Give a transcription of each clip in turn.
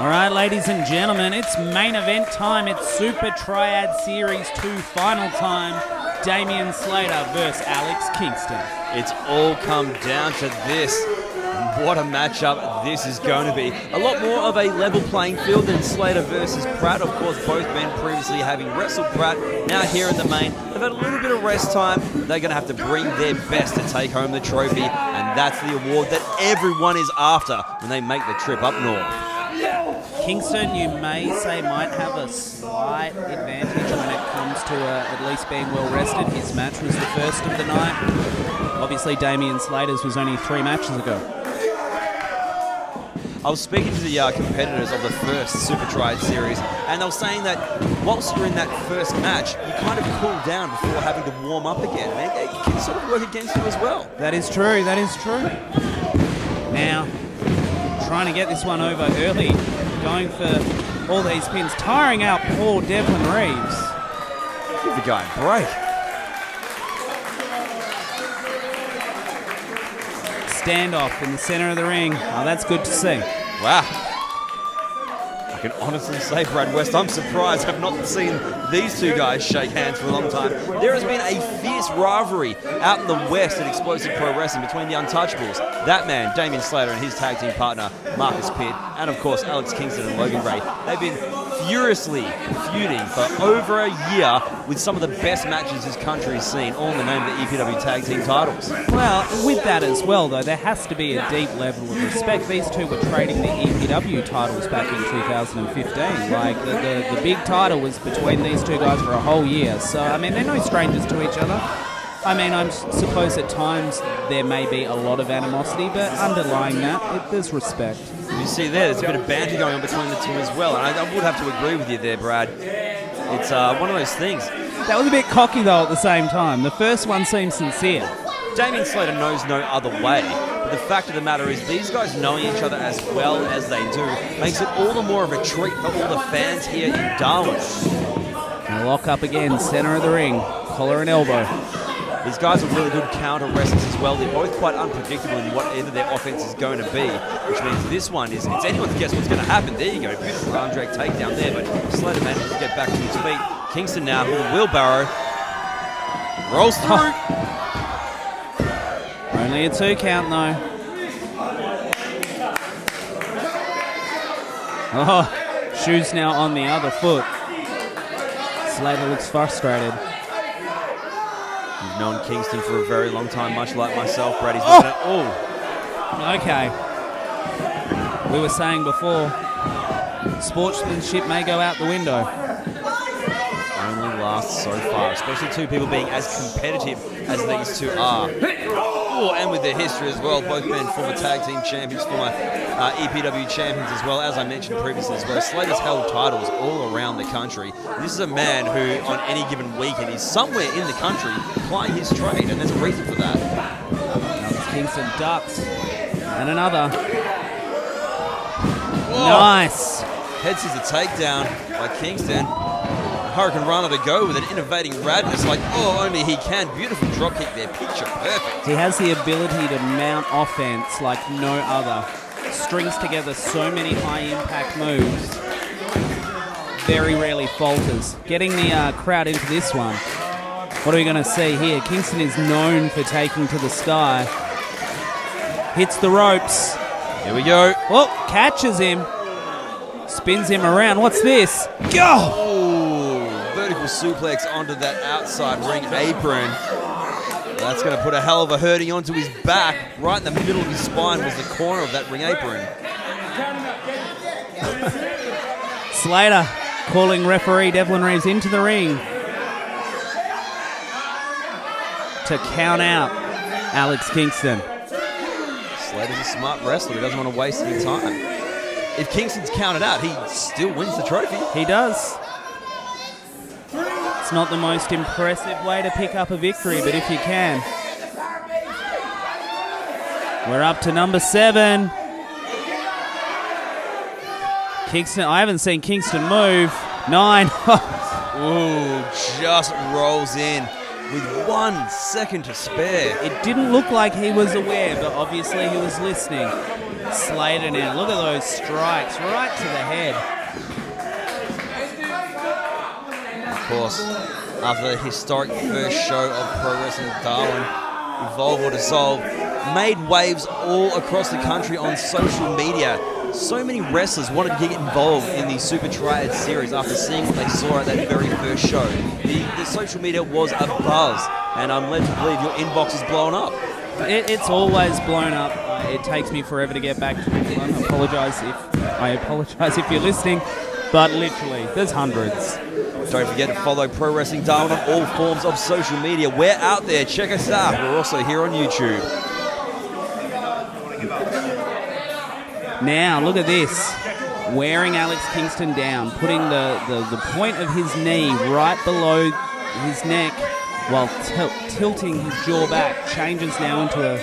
All right, ladies and gentlemen, it's main event time. It's Super Triad Series 2 final time. Damian Slater versus Alex Kingston. It's all come down to this. What a matchup this is going to be. A lot more of a level playing field than Slater versus Pratt. Of course, both men previously having wrestled Pratt. Now here in the main, they've had a little bit of rest time. They're going to have to bring their best to take home the trophy, and that's the award that everyone is after when they make the trip up north. Kingston, you may say, might have a slight advantage when it comes to at least being well rested. His match was the first of the night. Obviously, Damian Slater's was only 3 matches ago. I was speaking to the competitors of the first Super Triad series, and they were saying that whilst you're in that first match, you kind of cool down before having to warm up again. And it can sort of work against you as well. That is true, that is true. Now, trying to get this one over early, going for all these pins, tiring out poor Devlin Reeves. Give the guy a break. Standoff in the center of the ring. Oh, that's good to see. Wow. I can honestly say, Brad West, I'm surprised I've not seen these two guys shake hands for a long time. There has been a fierce rivalry out in the West at Explosive Pro Wrestling between the Untouchables. That man, Damian Slater, and his tag team partner, Marcus Pitt, and of course, Alex Kingston and Logan Ray. They've been furiously feuding for over a year with some of the best matches this country has seen, all in the name of the EPW tag team titles. Well, with that as well, though, there has to be a deep level of respect. These two were trading the EPW titles back in 2015. Like, the big title was between these two guys for a whole year. So, I mean, they're no strangers to each other. I mean, I suppose at times there may be a lot of animosity, but underlying that, there's respect. You see there's a bit of banter going on between the two as well, and I would have to agree with you there, Brad. It's one of those things. That was a bit cocky, though, at the same time. The first one seemed sincere. Damian Slater knows no other way, but the fact of the matter is these guys knowing each other as well as they do makes it all the more of a treat for all the fans here in Darwin. And lock up again, center of the ring, collar and elbow. These guys are really good counter wrestlers as well. They're both quite unpredictable in what either their offense is going to be, which means this one is, it's anyone's guess what's going to happen. There you go, beautiful arm drag takedown there, but Slater manages to get back to his feet. Kingston now with a wheelbarrow. Rolls through. Only a 2 count though. Oh, shoes now on the other foot. Slater looks frustrated. He's known Kingston for a very long time, much like myself, Brad. He's looking at... Oh! Okay. We were saying before, sportsmanship may go out the window. Only lasts so far, especially two people being as competitive as these two are. Oh, and with their history as well, both men former tag team champions, former EPW champions as well, as I mentioned previously as well. Slater's held titles all around the country. This is a man who, on any given weekend, is somewhere in the country plying his trade, and there's a reason for that. Kingston ducks, and another. Whoa. Nice. Head scissor takedown by Kingston. Hurricane Rana to go with an innovating radness like, oh, only he can. Beautiful drop kick there, picture perfect. He has the ability to mount offense like no other. Strings together so many high-impact moves. Very rarely falters. Getting the crowd into this one. What are we going to see here? Kingston is known for taking to the sky. Hits the ropes. Here we go. Oh, catches him. Spins him around. What's this? Go! Oh, vertical suplex onto that outside ring apron. That's going to put a hell of a hurting onto his back. Right in the middle of his spine was the corner of that ring apron. Slater calling referee Devlin Reeves into the ring to count out Alex Kingston. Slater's a smart wrestler. He doesn't want to waste any time. If Kingston's counted out, he still wins the trophy. He does. It's not the most impressive way to pick up a victory, but if you can. We're up to number 7. Kingston, I haven't seen Kingston move. 9. Ooh, just rolls in. with 1 second to spare. It didn't look like he was aware, but obviously he was listening. Slater now, look at those strikes right to the head. Of course, after the historic first show of Pro Wrestling Darwin, Evolve or Dissolve made waves all across the country on social media. So many wrestlers wanted to get involved in the Super Triad series after seeing what they saw at that very first show. The social media was abuzz, and I'm led to believe your inbox is blown up. It's always blown up. It takes me forever to get back to it. I apologize if you're listening, but literally, there's hundreds. Don't forget to follow Pro Wrestling Darwin on all forms of social media. We're out there. Check us out. We're also here on YouTube. Now, look at this. Wearing Alex Kingston down, putting the point of his knee right below his neck while tilting his jaw back. Changes now into a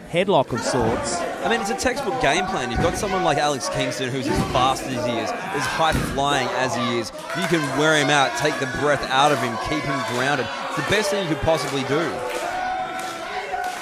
headlock of sorts. I mean, it's a textbook game plan. You've got someone like Alex Kingston who's as fast as he is, as high-flying as he is. You can wear him out, take the breath out of him, keep him grounded. It's the best thing you could possibly do.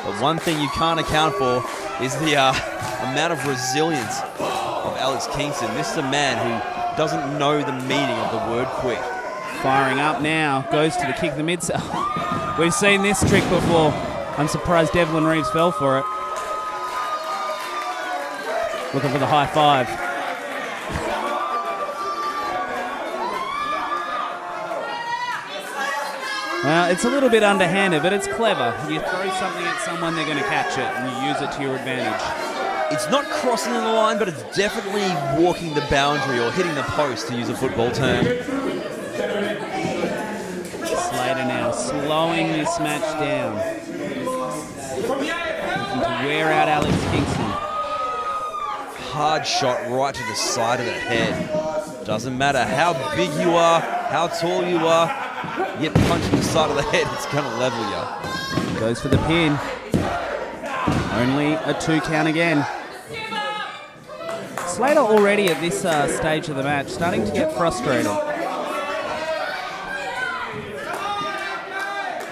But one thing you can't account for is the amount of resilience of Alex Kingston. This is a man who doesn't know the meaning of the word quit. Firing up now, goes to the kick the mid-cell. We've seen this trick before. I'm surprised Devlin Reeves fell for it. Looking for the high five. Well, it's a little bit underhanded, but it's clever. You throw something at someone, they're going to catch it, and you use it to your advantage. It's not crossing the line, but it's definitely walking the boundary or hitting the post, to use a football term. Slater now slowing this match down. Looking to wear out Alex Kingston. Hard shot right to the side of the head. Doesn't matter how big you are, how tall you are, you punch in the side of the head, it's going to level you. Goes for the pin. Only a 2 count again. Slater already at this stage of the match starting to get frustrated.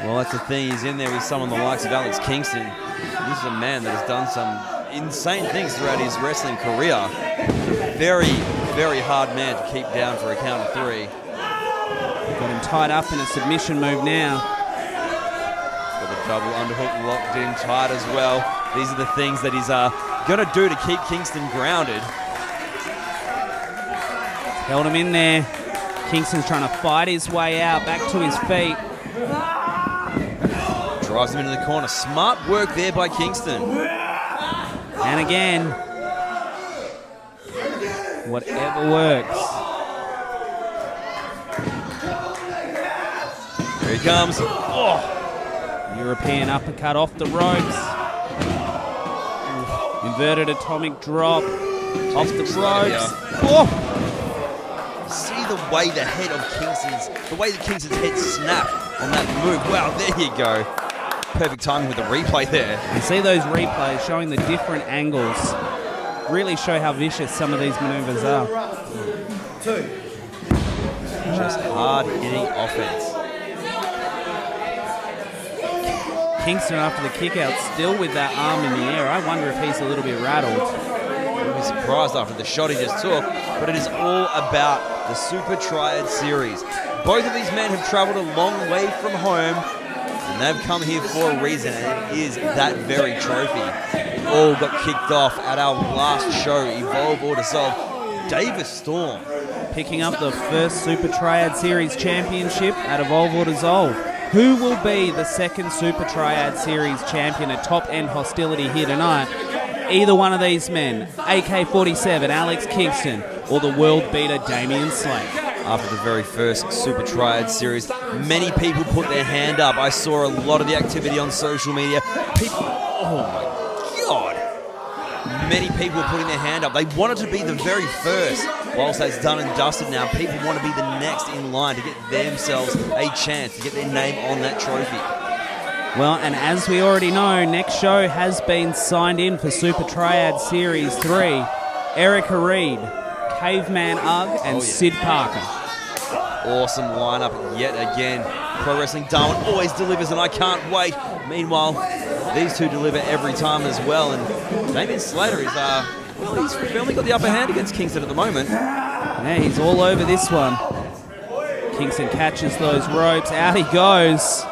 Well, that's the thing. He's in there with someone the likes of Alex Kingston. This is a man that has done some insane things throughout his wrestling career. Very, very hard man to keep down for a count of 3. Got him tied up in a submission move now. Got the double underhook locked in tight as well. These are the things that he's going to do to keep Kingston grounded. Held him in there. Kingston's trying to fight his way out, back to his feet. Drives him into the corner. Smart work there by Kingston. And again. Whatever works. Here he comes. Oh. European uppercut off the ropes. Inverted atomic drop. Off the ropes. Oh. See the way the Kingston's head snapped on that move. Wow, there you go. Perfect timing with the replay there. You see those replays showing the different angles. Really show how vicious some of these maneuvers are. Just hard-hitting offense. Kingston after the kick out, still with that arm in the air. I wonder if he's a little bit rattled. I'd be surprised after the shot he just took, but it is all about the Super Triad series. Both of these men have traveled a long way from home, and they've come here for a reason, and it is that very trophy. It all got kicked off at our last show, Evolve or Dissolve. Davis Storm picking up the first Super Triad Series championship at Evolve or Dissolve. Who will be the second Super Triad Series champion at Top End Hostility here tonight? Either one of these men, AK-47, Alex Kingston, or the world beater Damian Slater. After the very first Super Triad series, many people put their hand up. I saw a lot of the activity on social media. People, oh my God. Many people were putting their hand up. They wanted to be the very first. Whilst that's done and dusted now, people want to be the next in line to get themselves a chance to get their name on that trophy. Well, and as we already know, next show has been signed in for Super Triad Series 3. Erica Reed, Caveman Ugg, and Sid Parker. Awesome lineup yet again. Pro Wrestling Darwin always delivers, and I can't wait. Meanwhile, these two deliver every time as well. And Damian Slater is, well, he's firmly got the upper hand against Kingston at the moment. Yeah, he's all over this one. Kingston catches those ropes. Out he goes.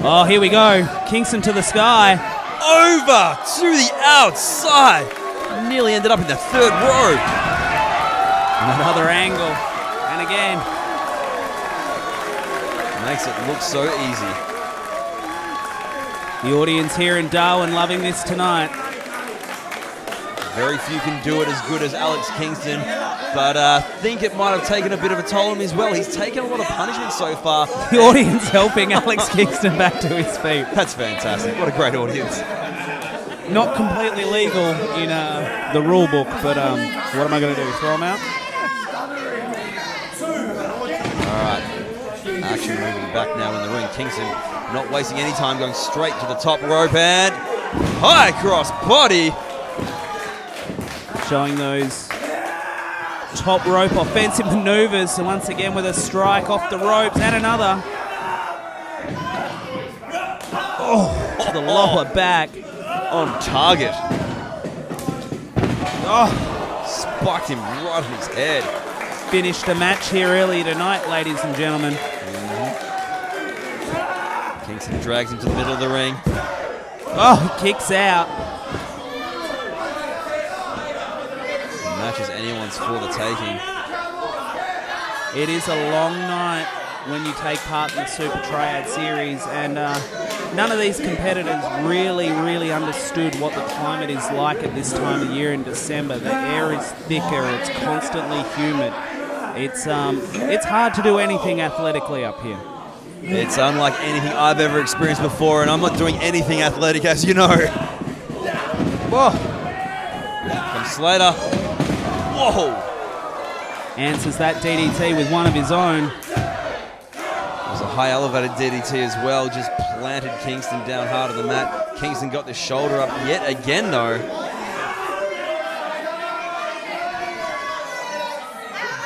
Oh, here we go. Kingston to the sky. Over to the outside. Nearly ended up in the third row. Another angle. And again. Makes it look so easy. The audience here in Darwin loving this tonight. Very few can do it as good as Alex Kingston, but I think it might have taken a bit of a toll on him as well. He's taken a lot of punishment so far. The audience helping Alex Kingston back to his feet. That's fantastic. What a great audience. Not completely legal in the rule book, but what am I going to do? Throw him out? All right. Action moving back now in the ring. Kingston not wasting any time, going straight to the top rope and high cross body. Showing those top rope offensive maneuvers. So once again with a strike off the ropes and another. Oh, to the lower back. On target. Oh, Spiked him right on his head. finished a match here earlier tonight, ladies and gentlemen. Kingston drags him to the middle of the ring. Oh, kicks out. The match is anyone's for the taking. It is a long night when you take part in the Super Triad series, and none of these competitors really understood what the climate is like at this time of year in December. The air is thicker, it's constantly humid. It's hard to do anything athletically up here. It's unlike anything I've ever experienced before, and I'm not doing anything athletic, as you know. Whoa. From Slater. Whoa! Answers that DDT with one of his own. It was a high elevated DDT as well, just planted Kingston down hard on the mat. Kingston got the shoulder up yet again, though.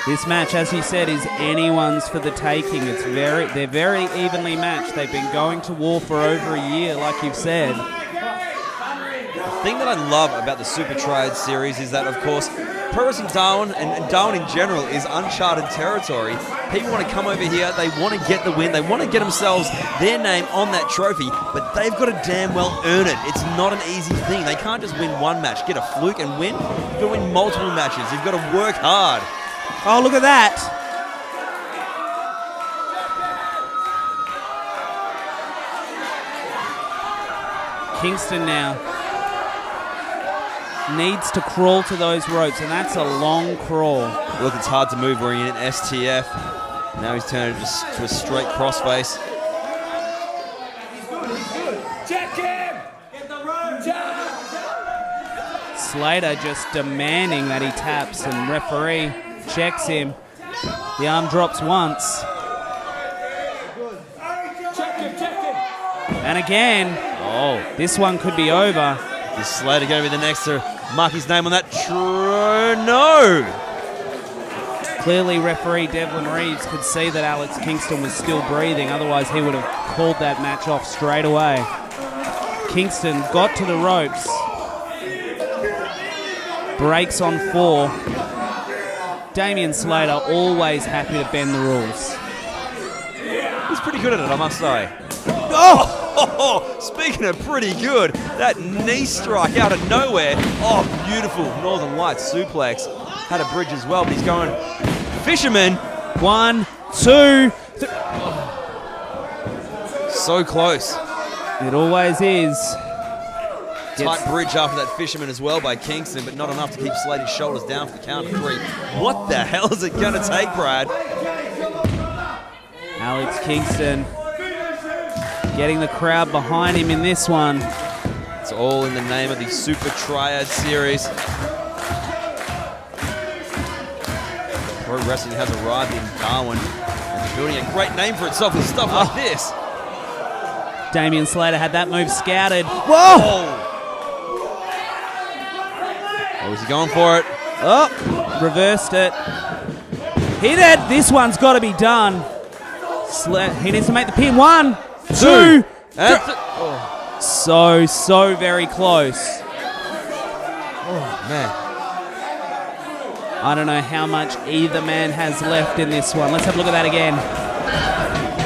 This match, as you said, is anyone's for the taking. They're very evenly matched. They've been going to war for over a year, like you've said. The thing that I love about the Super Triad series is that, of course, Pro Wrestling Darwin and Darwin in general is uncharted territory. People want to come over here, they want to get the win, they want to get themselves their name on that trophy, but they've got to damn well earn it. It's not an easy thing. They can't just win one match, get a fluke and win. You've got to win multiple matches. You've got to work hard. Oh, look at that. Kingston now needs to crawl to those ropes, and that's a long crawl. Look, it's hard to move wearing an STF. Now he's turned it to a straight crossface. Check him! Get the rope! Slater just demanding that he taps, and referee checks him. The arm drops once. Check him! And again. Oh, this one could be over. Is Slater going to be the next to mark his name on that? No! Clearly, referee Devlin Reeves could see that Alex Kingston was still breathing. Otherwise, he would have called that match off straight away. Kingston got to the ropes. Breaks on 4. Damian Slater always happy to bend the rules. He's pretty good at it, I must say. Oh! Speaking of pretty good, that knee strike out of nowhere. Oh, beautiful Northern Lights suplex. Had a bridge as well, but he's going fisherman. 1, 2, 3. So close. It always is. Tight bridge after that fisherman as well by Kingston, but not enough to keep Slater's shoulders down for the count of 3. What the hell is it going to take, Brad? Alex Kingston getting the crowd behind him in this one. It's all in the name of the Super Triad series. Pro Wrestling has arrived in Darwin and is building a great name for itself with stuff like this. Damian Slater had that move scouted. Whoa! Oh, is he going for it? Oh, reversed it. Hit it. This one's got to be done. He needs to make the pin. 1, 2. So very close. Oh, man. I don't know how much either man has left in this one. Let's have a look at that again.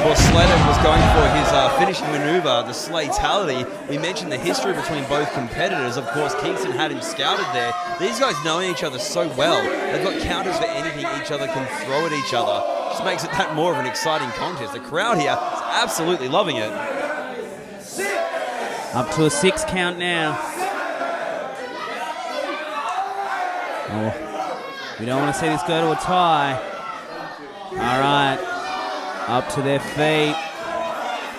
Well, Slater was going for his finishing maneuver, the Slatality. We mentioned the history between both competitors. Of course, Kingston had him scouted there. These guys knowing each other so well, they've got counters for anything each other can throw at each other. Just makes it that more of an exciting contest. The crowd here is absolutely loving it. Up to a 6 count now. Oh, we don't want to see this go to a tie. All right. Up to their feet.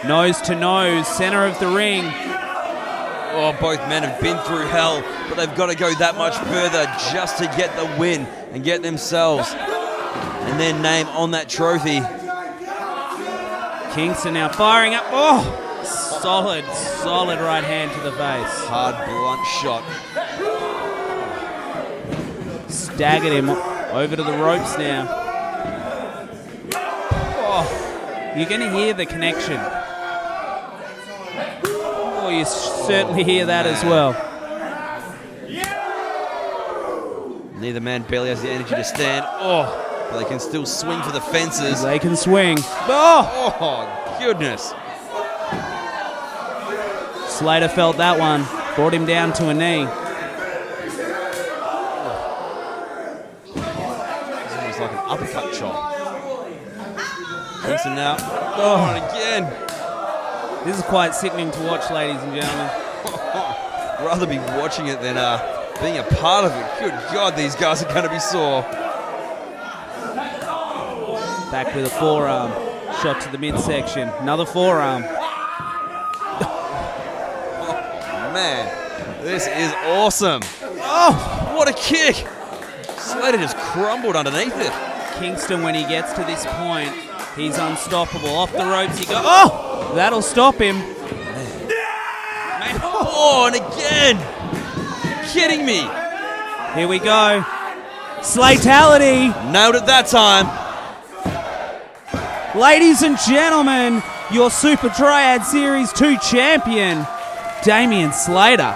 Nose to nose, center of the ring. Oh, both men have been through hell, but they've got to go that much further just to get the win and get themselves and their name on that trophy. Kingston now firing up. Oh, solid right hand to the face. Hard, blunt shot. Staggered him over to the ropes now. Oh, you're going to hear the connection. Oh, you certainly hear that as well. Neither man barely has the energy to stand. Oh, but they can still swing for the fences. They can swing. Oh, Goodness. Slater felt that one. Brought him down to a knee. It's almost like an uppercut chop. Kingston now. Oh, and again. This is quite sickening to watch, ladies and gentlemen. Rather be watching it than being a part of it. Good God, these guys are going to be sore. Back with a forearm. Shot to the midsection. Another forearm. Oh, man, this is awesome. Oh, what a kick. Slater just crumbled underneath it. Kingston, when he gets to this point, he's unstoppable. Off the ropes he goes. Oh! That'll stop him. Man. Oh, and again. You're kidding me. Here we go. Slatality. Nailed it that time. Ladies and gentlemen, your Super Triad Series 2 champion, Damian Slater.